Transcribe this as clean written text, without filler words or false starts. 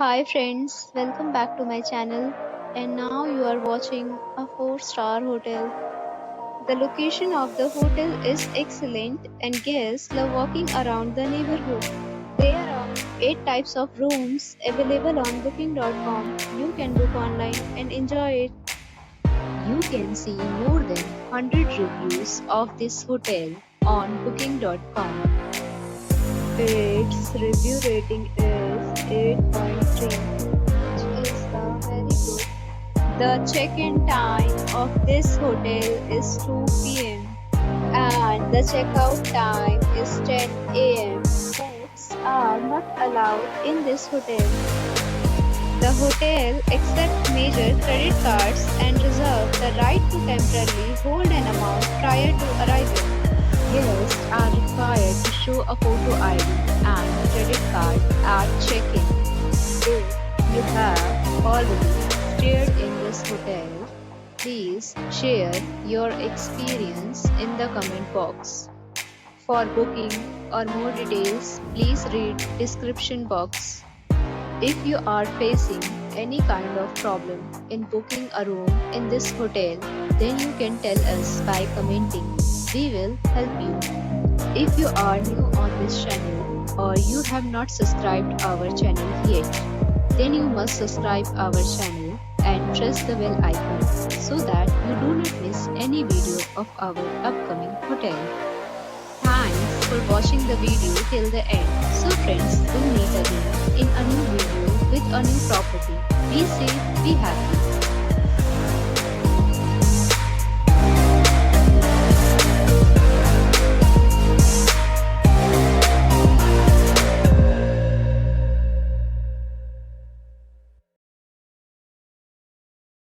Hi friends, welcome back to my channel. And now you are watching a 4-star hotel. The location of the hotel is excellent and guests love walking around the neighborhood. There are 8 types of rooms available on booking.com. You can book online and enjoy it. You can see more than 100 reviews of this hotel on booking.com. Its review rating is 8.3, which is very good. The check-in time of this hotel is 2 p.m. and the checkout time is 10 a.m. Pets are not allowed in this hotel. The hotel accepts major credit cards and reserves the right to temporarily hold an amount prior to arrival. Guests are required to show a photo ID and credit card at check-in. If you have already stayed in this hotel, please share your experience in the comment box. For booking or more details, please read description box. If you are facing any kind of problem in booking a room in this hotel, then you can tell us by commenting. We will help you. If you are new on this channel or you have not subscribed our channel yet, then you must subscribe our channel and press the bell icon so that you do not miss any video of our upcoming hotel. Thanks for watching the video till the end. So friends, we'll meet again in a new video with a new property. Be safe, be happy.